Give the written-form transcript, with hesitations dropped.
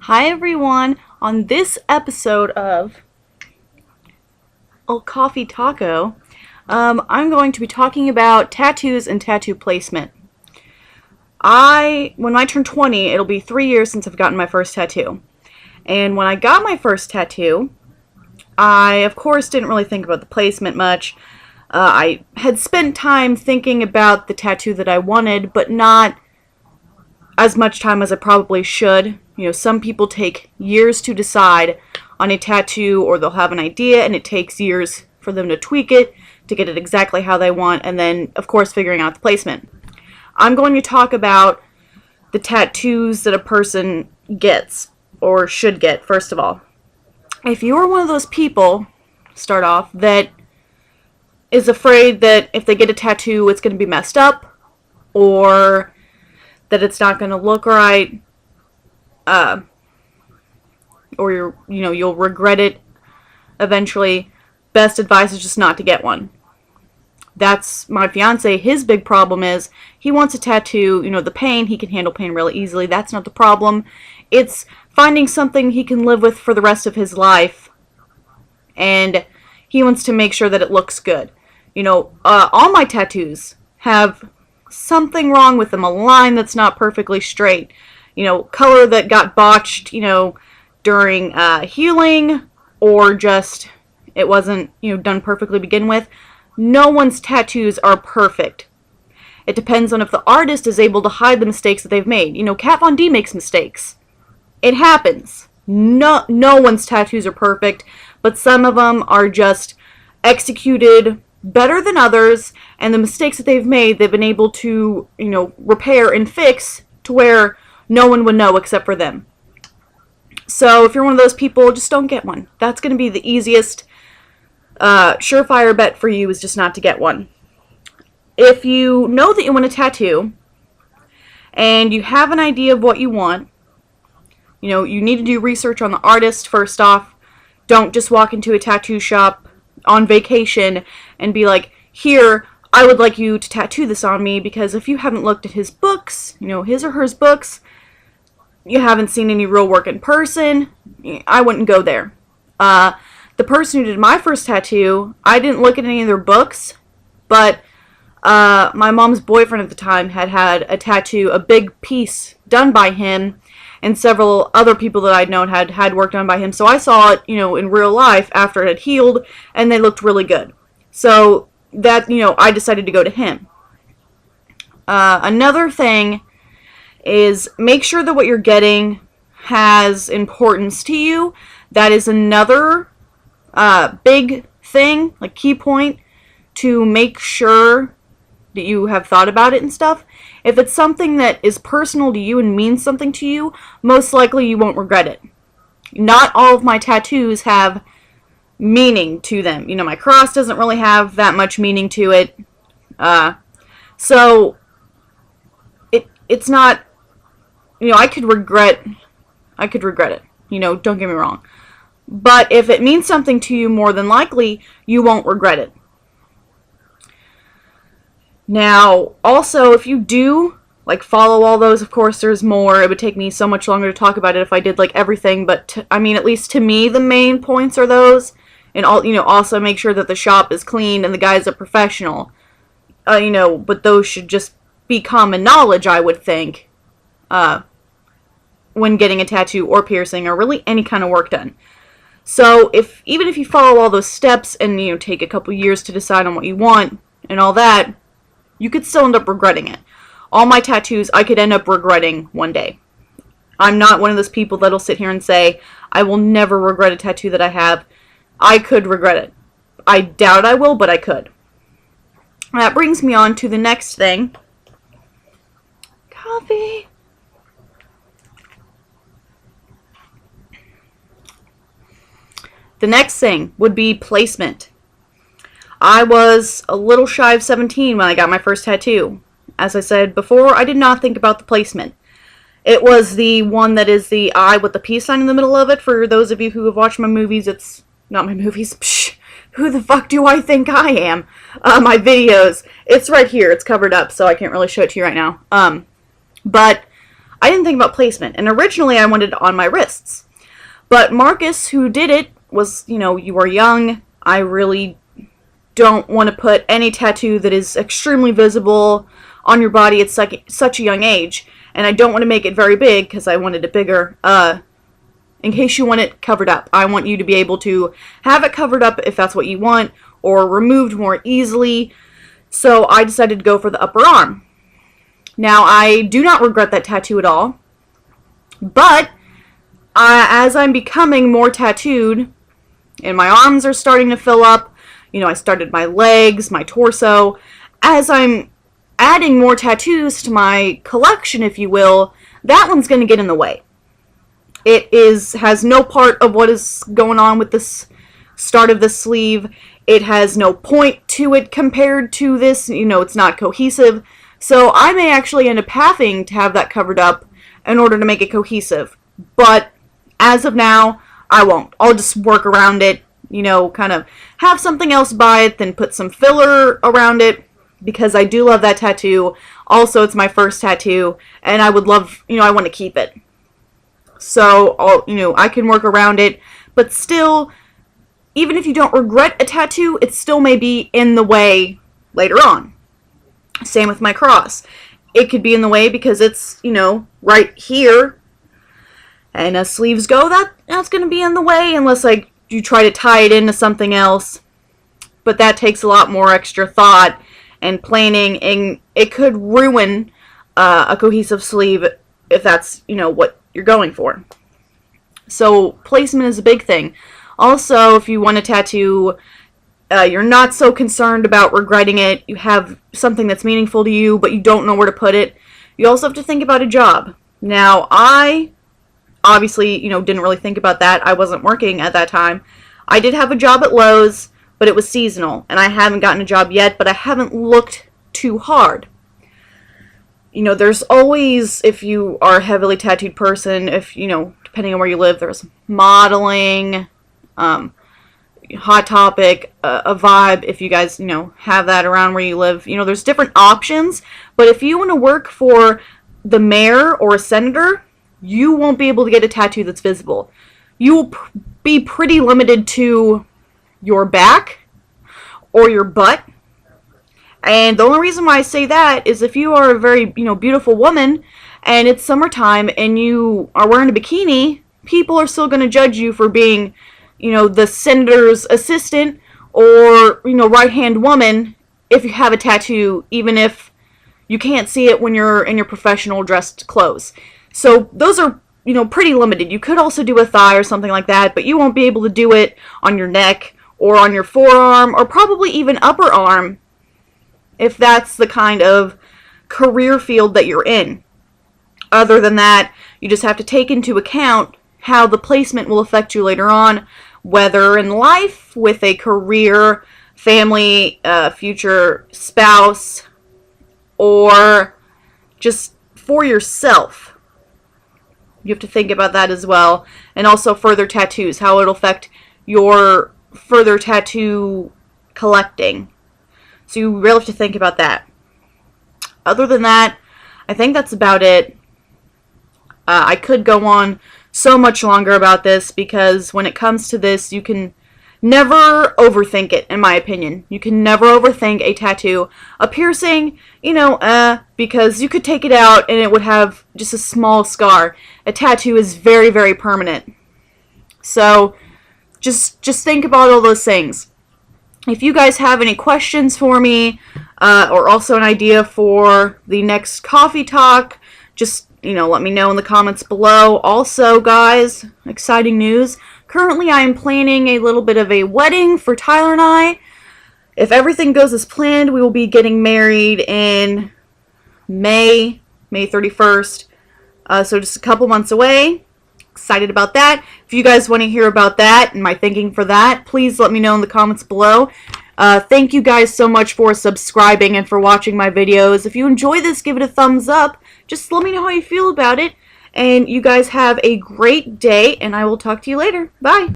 Hi everyone! On this episode of Coffee Taco, I'm going to be talking about tattoos and tattoo placement. When I turn 20, it'll be 3 years since I've gotten my first tattoo. And when I got my first tattoo, I of course didn't really think about the placement much. I had spent time thinking about the tattoo that I wanted, but not as much time as I probably should. Some people take years to decide on a tattoo, or they'll have an idea and it takes years for them to tweak it to get it exactly how they want, and then of course figuring out the placement. I'm going to talk about the tattoos that a person gets or should get. First of all, if you are one of those people, start off, that is afraid that if they get a tattoo it's going to be messed up, or that it's not going to look right, or you'll regret it eventually, best advice is just not to get one. That's my fiance. His big problem is he wants a tattoo. The pain, he can handle pain really easily. That's not the problem. It's finding something he can live with for the rest of his life, and he wants to make sure that it looks good. All my tattoos have something wrong with them, a line that's not perfectly straight, color that got botched, during healing, or just it wasn't, done perfectly to begin with. No one's tattoos are perfect. It depends on if the artist is able to hide the mistakes that they've made. Kat Von D makes mistakes. It happens. No one's tattoos are perfect, but some of them are just executed better than others, and the mistakes that they've made, they've been able to, repair and fix to where no one would know except for them. So if you're one of those people, just don't get one. That's going to be the easiest, surefire bet for you, is just not to get one. If you know that you want a tattoo, and you have an idea of what you want, you need to do research on the artist first off. Don't just walk into a tattoo shop on vacation and be like, here, I would like you to tattoo this on me, because if you haven't looked at his books, his or her books, you haven't seen any real work in person, I wouldn't go there. The person who did my first tattoo, I didn't look at any of their books, but my mom's boyfriend at the time had a tattoo, a big piece done by him, and several other people that I'd known had work done by him. So I saw it, in real life after it had healed, and they looked really good. So that, I decided to go to him. Another thing is, make sure that what you're getting has importance to you. That is another big thing, like key point, to make sure that you have thought about it and stuff. If it's something that is personal to you and means something to you, most likely you won't regret it. Not all of my tattoos have meaning to them. My cross doesn't really have that much meaning to it. So it's not, I could regret it. Don't get me wrong. But if it means something to you, more than likely, you won't regret it. Now, also, if you do, follow all those, of course, there's more. It would take me so much longer to talk about it if I did, everything. But, at least to me, the main points are those. And, also make sure that the shop is clean and the guy's a professional. But those should just be common knowledge, I would think, when getting a tattoo or piercing or really any kind of work done. So, even if you follow all those steps and, take a couple years to decide on what you want and all that, you could still end up regretting it. All my tattoos, I could end up regretting one day. I'm not one of those people that'll sit here and say, I will never regret a tattoo that I have. I could regret it. I doubt I will, but I could. That brings me on to the next thing. Coffee. The next thing would be placement. I was a little shy of 17 when I got my first tattoo. As I said before, I did not think about the placement. It was the one that is the eye with the peace sign in the middle of it. For those of you who have watched my movies, it's not my movies. Psh, who the fuck do I think I am? My videos. It's right here. It's covered up, so I can't really show it to you right now. But I didn't think about placement, and originally I wanted it on my wrists. But Marcus, who did it, was, you are young. I really don't want to put any tattoo that is extremely visible on your body at such a young age. And I don't want to make it very big because I wanted it bigger. In case you want it covered up. I want you to be able to have it covered up if that's what you want, or removed more easily. So I decided to go for the upper arm. Now, I do not regret that tattoo at all. But as I'm becoming more tattooed, and my arms are starting to fill up, I started my legs, my torso. As I'm adding more tattoos to my collection, if you will, that one's going to get in the way. It has no part of what is going on with this start of the sleeve. It has no point to it compared to this. It's not cohesive. So I may actually end up having to have that covered up in order to make it cohesive. But as of now, I won't. I'll just work around it, kind of have something else by it, then put some filler around it, because I do love that tattoo. Also, it's my first tattoo, and I would love, I want to keep it. So, I can work around it, but still, even if you don't regret a tattoo, it still may be in the way later on. Same with my cross. It could be in the way because it's, right here, and as sleeves go, that's going to be in the way unless, you try to tie it into something else. But that takes a lot more extra thought and planning, and it could ruin a cohesive sleeve if that's, what you're going for. So placement is a big thing. Also, if you want a tattoo, you're not so concerned about regretting it, you have something that's meaningful to you, but you don't know where to put it, you also have to think about a job. Now, I obviously, didn't really think about that. I wasn't working at that time. I did have a job at Lowe's, but it was seasonal, and I haven't gotten a job yet, but I haven't looked too hard. There's always, if you are a heavily tattooed person, if, depending on where you live, there's modeling, Hot Topic, a Vibe, if you guys, have that around where you live. There's different options, but if you want to work for the mayor or a senator, you won't be able to get a tattoo that's visible. You will be pretty limited to your back or your butt. And the only reason why I say that is if you are a very, beautiful woman and it's summertime and you are wearing a bikini, people are still going to judge you for being, the senator's assistant or, right-hand woman if you have a tattoo, even if you can't see it when you're in your professional dressed clothes. So those are, pretty limited. You could also do a thigh or something like that, but you won't be able to do it on your neck or on your forearm or probably even upper arm if that's the kind of career field that you're in. Other than that, you just have to take into account how the placement will affect you later on, whether in life, with a career, family, future spouse, or just for yourself. You have to think about that as well. And also further tattoos, how it'll affect your further tattoo collecting. So you really have to think about that. Other than that, I think that's about it. I could go on so much longer about this because when it comes to this, you can never overthink it, in my opinion. You can never overthink a tattoo. A piercing, because you could take it out and it would have just a small scar. A tattoo is very, very permanent. So just think about all those things. If you guys have any questions for me, or also an idea for the next coffee talk, just, let me know in the comments below. Also, guys, exciting news. Currently, I am planning a little bit of a wedding for Tyler and I. If everything goes as planned, we will be getting married in May 31st. So just a couple months away. Excited about that. If you guys want to hear about that and my thinking for that, please let me know in the comments below. Thank you guys so much for subscribing and for watching my videos. If you enjoy this, give it a thumbs up. Just let me know how you feel about it. And you guys have a great day, and I will talk to you later. Bye.